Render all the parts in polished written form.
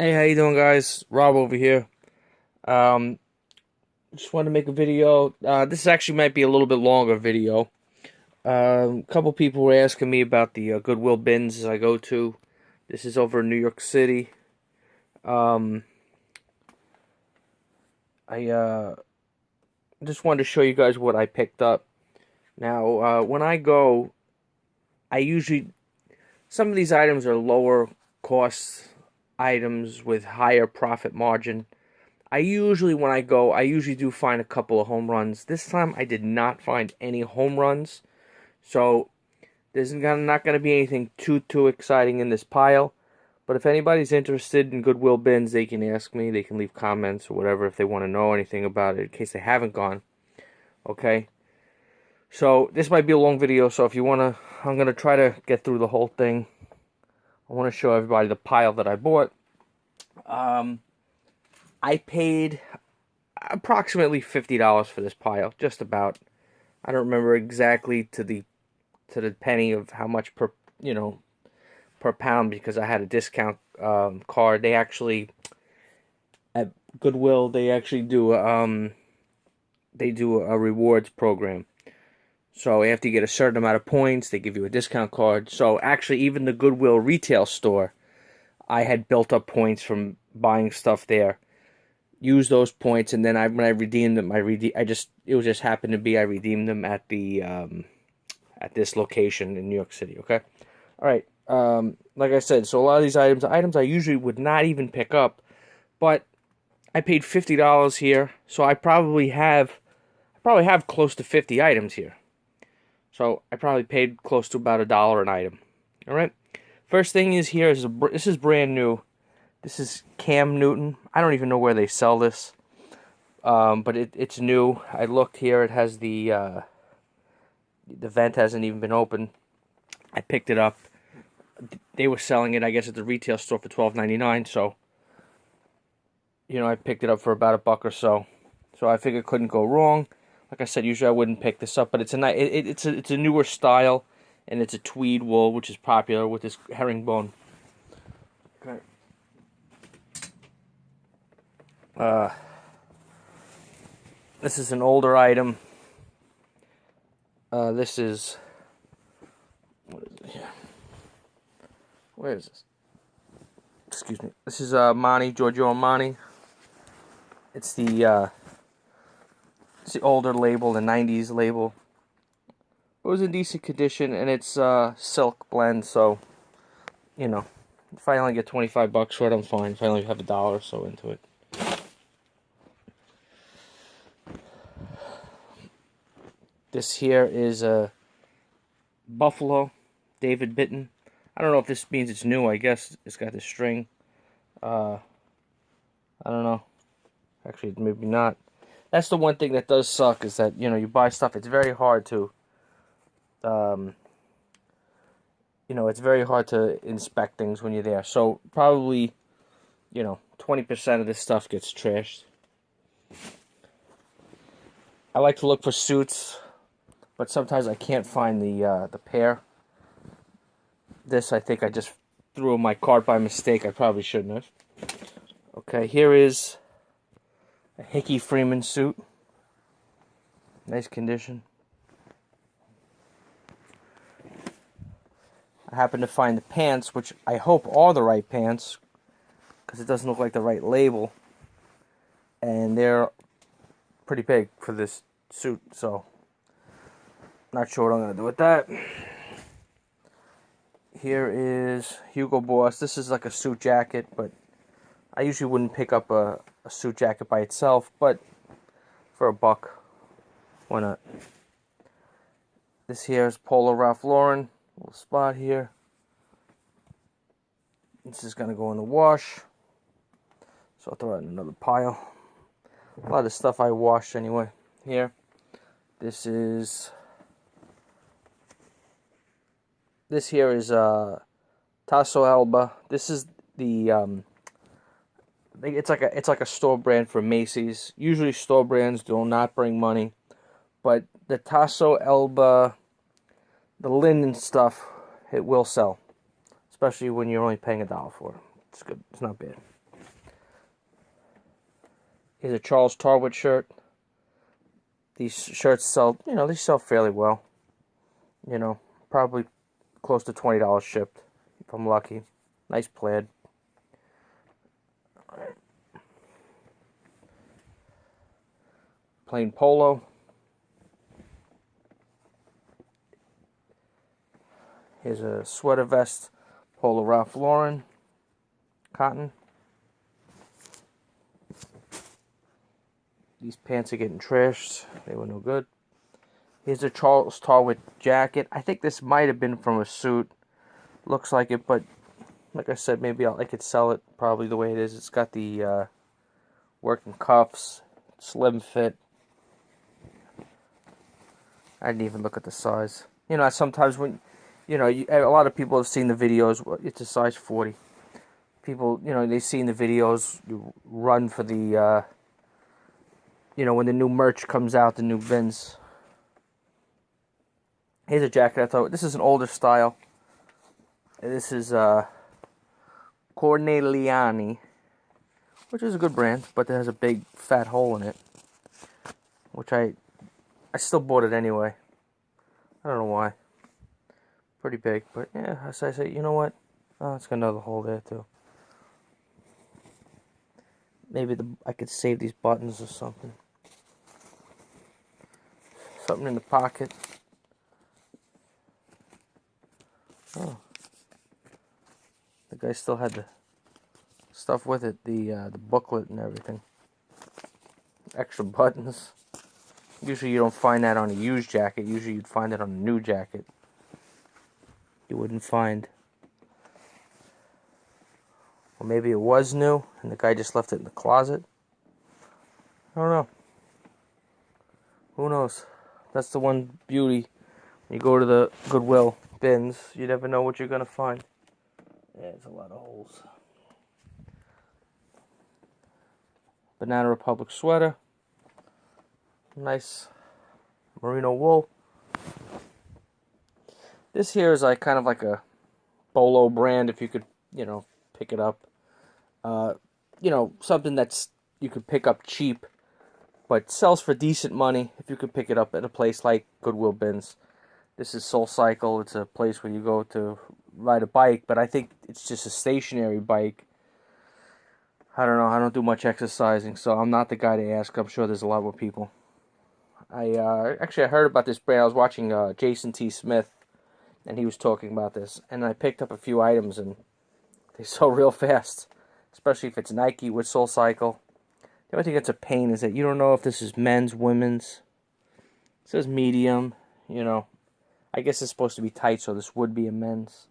Hey, how you doing, guys? Rob over here. Um, just wanted to make a video. This actually might be a little bit longer video. A couple people were asking me about the Goodwill bins I go to. This is over in New York City. Um, I just wanted to show you guys what I picked up. Now, when I go, I usually some of these items are lower cost items with higher profit margin. When I go, I usually do find a couple of home runs. This time I did not find any home runs. So there's not going to be anything too exciting in this pile. But if anybody's interested in Goodwill bins, they can ask me. They can leave comments or whatever if they want to know anything about it in case they haven't gone. Okay? So this might be a long video, so if you want to, I'm going to try to get through the whole thing. I want to show everybody the pile that I bought. I paid approximately $50 for this pile, just about. I don't remember exactly to the penny of how much per pound, because I had a discount card. They actually at Goodwill they do a rewards program. So after you get a certain amount of points, they give you a discount card. So actually, even the Goodwill retail store, I had built up points from buying stuff there. Use those points, and then when I redeemed them, it just happened to be I redeemed them at the at this location in New York City. Okay, all right. Like I said, so a lot of these items I usually would not even pick up, but I paid $50 here, so I probably have close to 50 items here. So I probably paid close to about $1 an item. All right. First thing is here is this is brand new. This is Cam Newton. I don't even know where they sell this, but it's new. I looked here. It has the vent hasn't even been opened. I picked it up. They were selling it, I guess, at the retail store for $12.99. So, I picked it up for about $1 or so. So I figured it couldn't go wrong. Like I said, usually I wouldn't pick this up, but it's a newer style, and it's a tweed wool, which is popular with this herringbone. Okay. This is an older item. This is, what is it here? Where is this? Excuse me. This is Giorgio Armani. It's the older label, the 90s label. It was in decent condition, and it's silk blend, so, if I only get $25 for it, I'm fine. If I only have $1 or so into it. This here is a Buffalo, David Bitten. I don't know if this means it's new. I guess it's got the string. I don't know. Actually, maybe not. That's the one thing that does suck, is that, you buy stuff. It's very hard to, it's very hard to inspect things when you're there. So probably, 20% of this stuff gets trashed. I like to look for suits, but sometimes I can't find the pair. This, I think I just threw in my cart by mistake. I probably shouldn't have. Okay, here is a Hickey Freeman suit. Nice condition. I happen to find the pants, which I hope are the right pants, because it doesn't look like the right label. And they're pretty big for this suit, so not sure what I'm going to do with that. Here is Hugo Boss. This is like a suit jacket, but I usually wouldn't pick up a suit jacket by itself, but for $1, why not? This here is Polo Ralph Lauren. Little spot here. This is going to go in the wash, so I'll throw it in another pile. A lot of stuff I washed anyway. Here. This here is Tasso Alba. This is the it's like a store brand for Macy's. Usually store brands do not bring money, but the Tasso Alba, the linen stuff, it will sell, especially when you're only paying $1 for it. It's good. It's not bad. Here's a Charles Tarwit shirt. These shirts sell, they sell fairly well. Probably close to $20 shipped, if I'm lucky. Nice plaid. Plain polo. Here's a sweater vest, Polo Ralph Lauren, cotton. These pants are getting trashed. They were no good. Here's a Charles Tarwit jacket. I think this might have been from a suit. Looks like it, but like I said, maybe I could sell it probably the way it is. It's got the working cuffs, slim fit. I didn't even look at the size. Sometimes when, a lot of people have seen the videos. It's a size 40. People, they've seen the videos. You run for the, when the new merch comes out, the new bins. Here's a jacket. I thought this is an older style. This is Corneliani, which is a good brand, but it has a big fat hole in it, which I still bought it anyway. I don't know why. Pretty big, but yeah, as I say, you know what? Oh, it's got another hole there too. Maybe I could save these buttons or something. Something in the pocket. Oh. The guy still had the stuff with it, the booklet and everything. Extra buttons. Usually you don't find that on a used jacket. Usually you'd find it on a new jacket. You wouldn't find. Or maybe it was new and the guy just left it in the closet. I don't know. Who knows? That's the one beauty. When you go to the Goodwill bins, you never know what you're going to find. Yeah, there's a lot of holes. Banana Republic sweater. Nice merino wool. This here is kind of like a Bolo brand, if you could, pick it up. Something that's you could pick up cheap, but sells for decent money if you could pick it up at a place like Goodwill bins. This is Soul Cycle. It's a place where you go to ride a bike, but I think it's just a stationary bike. I don't know. I don't do much exercising, so I'm not the guy to ask. I'm sure there's a lot more people. I heard about this brand. I was watching Jason T. Smith, and he was talking about this, and I picked up a few items, and they sell real fast, especially if it's Nike with Soul Cycle. The only thing that's a pain is that you don't know if this is men's, women's. It says medium, I guess it's supposed to be tight, so this would be a men's.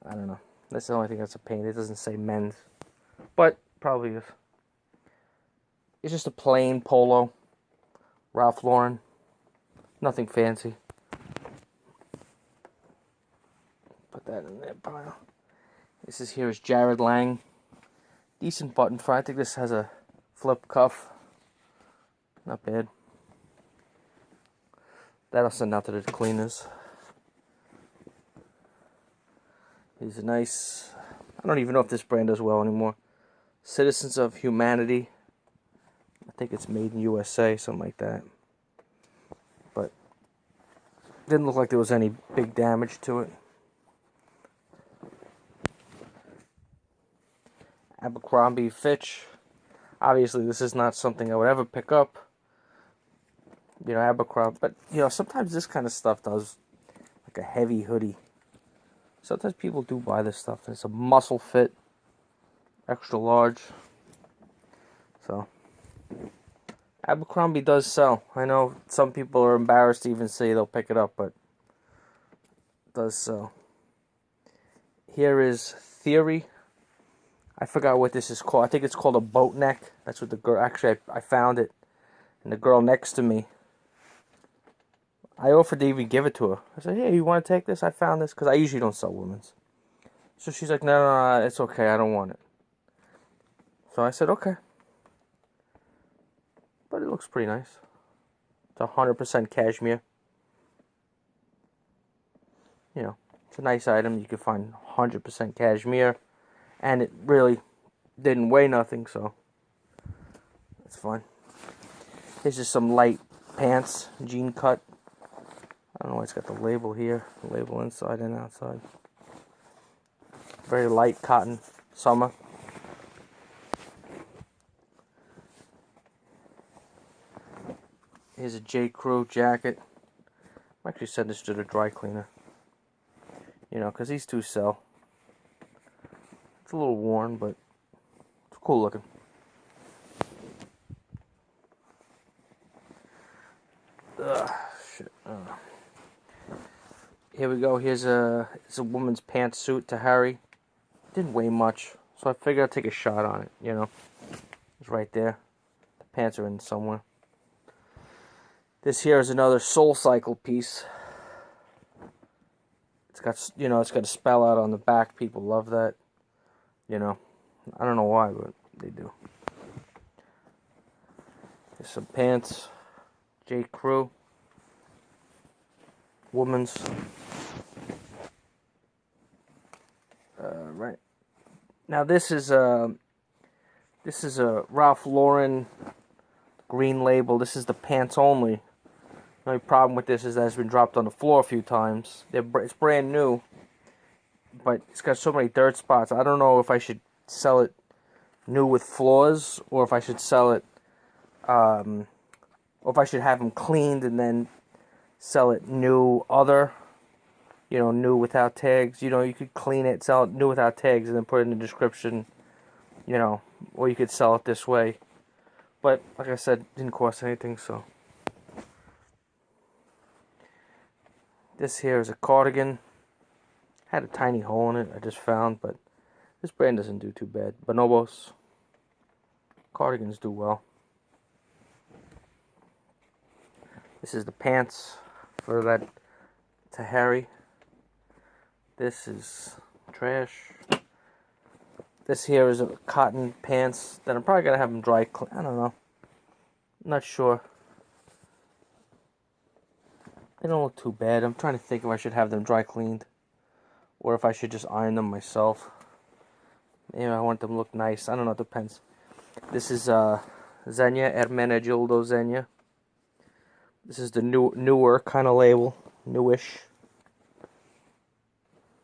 I don't know. That's the only thing that's a pain. It doesn't say men's, but probably is. It's just a plain polo, Ralph Lauren. Nothing fancy. Put that in that pile. Here is Jared Lang. Decent button front. I think this has a flip cuff. Not bad. That'll send out to the cleaners. He's a nice. I don't even know if this brand does well anymore. Citizens of Humanity. I think it's made in USA, something like that. But didn't look like there was any big damage to it. Abercrombie Fitch. Obviously, this is not something I would ever pick up. Abercrombie. But, sometimes this kind of stuff does, like a heavy hoodie. Sometimes people do buy this stuff. It's a muscle fit, extra large. So, Abercrombie does sell. I know some people are embarrassed to even say they'll pick it up, but it does sell. Here is Theory. I forgot what this is called. I think it's called a boat neck. That's what the girl... Actually, I found it. And the girl next to me, I offered to even give it to her. I said, hey, you want to take this? I found this. Because I usually don't sell women's. So she's like, no, it's okay. I don't want it. So I said, okay. But it looks pretty nice. It's 100% cashmere. It's a nice item. You can find 100% cashmere. And it really didn't weigh nothing, so It's fine. Here's just some light pants, jean cut. I don't know why it's got the label here. The label inside and outside. Very light cotton, summer. Here's a J. Crew jacket. I'm actually sending this to the dry cleaner. You know, because these two sell. It's a little worn, but it's cool looking. Ugh, shit. Here we go. It's a woman's pantsuit to Harry. Didn't weigh much, so I figured I'd take a shot on it. You know, it's right there. The pants are in somewhere. This here is another Soul Cycle piece. It's got, you know, it's got a spell out on the back. People love that. You know, I don't know why, but they do. There's some pants. J. Crew. Woman's. Right. Now this is a Ralph Lauren green label. This is the pants only. The only problem with this is that it's been dropped on the floor a few times. It's brand new, but it's got so many dirt spots. I don't know if I should sell it new with floors, or if I should sell it, or if I should have them cleaned and then sell it new other, you know, new without tags. You know, you could clean it, sell it new without tags, and then put it in the description, you know, or you could sell it this way. But, like I said, it didn't cost anything, so. This here is a cardigan. Had a tiny hole in it, I just found, but this brand doesn't do too bad. Bonobos. Cardigans do well. This is the pants for that to Harry. This is trash. This here is a cotton pants that I'm probably going to have them dry clean. I don't know. I'm not sure. They don't look too bad. I'm trying to think if I should have them dry cleaned, or if I should just iron them myself. Maybe I want them to look nice. I don't know. It depends. This is Xenia, Hermenegildo Xenia. This is the newer kind of label. Newish.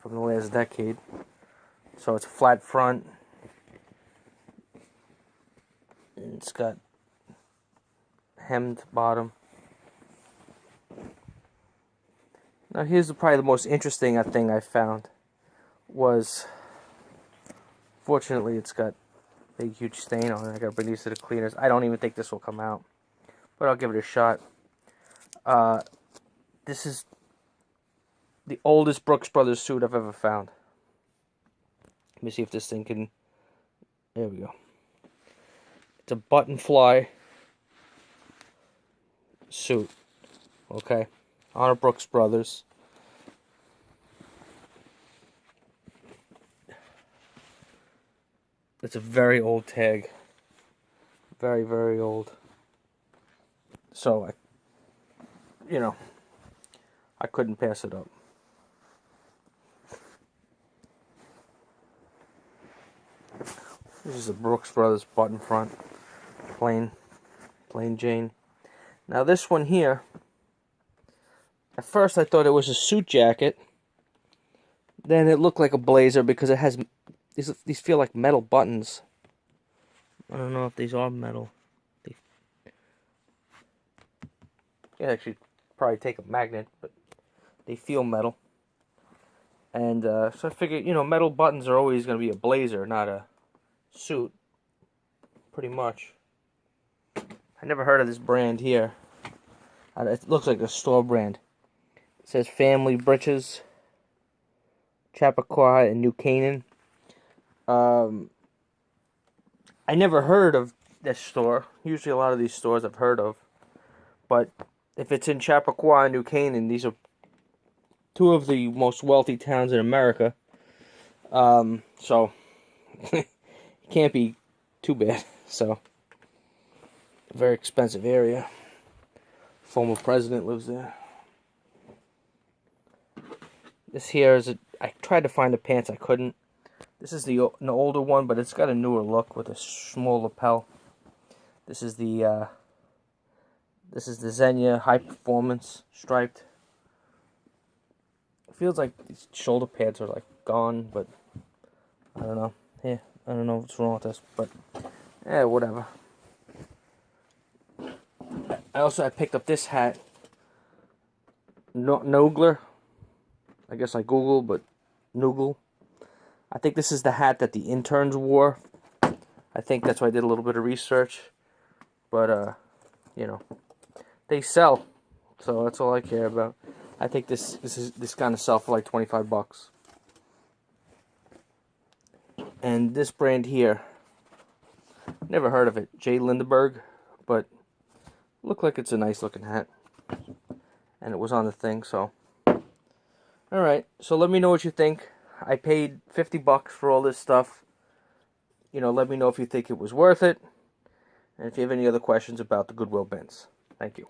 From the last decade. So it's a flat front. And it's got hemmed bottom. Now here's probably the most interesting thing I found. Was, fortunately it's got a big huge stain on it. I gotta bring these to the cleaners. I don't even think this will come out, but I'll give it a shot. This is the oldest Brooks Brothers suit I've ever found. Let me see if this thing can... There we go. It's a button fly suit. Okay. On a Brooks Brothers. It's a very old tag. Very, very old. So, I couldn't pass it up. This is a Brooks Brothers button front. Plain Jane. Now this one here, at first I thought it was a suit jacket. Then it looked like a blazer because it has, these feel like metal buttons. I don't know if these are metal. You actually probably take a magnet, but they feel metal. And so I figured, metal buttons are always going to be a blazer, not a suit. Pretty much. I never heard of this brand here. It looks like a store brand. It says Family Britches, Chappaqua, and New Canaan. I never heard of this store. Usually a lot of these stores I've heard of. But if it's in Chappaqua and New Canaan, these are two of the most wealthy towns in America. So it can't be too bad. So, very expensive area. Former president lives there. This here is I tried to find the pants, I couldn't. This is an older one, but it's got a newer look with a small lapel. This is the Xenia High Performance striped. It feels like these shoulder pads are like gone, but I don't know. Yeah, I don't know what's wrong with this, but yeah, whatever. I picked up this hat. Nogler. I guess I Google, but Noogle. I think this is the hat that the interns wore. I think that's why I did a little bit of research. But, you know, they sell. So that's all I care about. I think this kind of sell for like $25. And this brand here, never heard of it. J. Lindeberg, but looked like it's a nice looking hat. And it was on the thing, so. Alright, so let me know what you think. I paid $50 for all this stuff. You know, let me know if you think it was worth it. And if you have any other questions about the Goodwill bins. Thank you.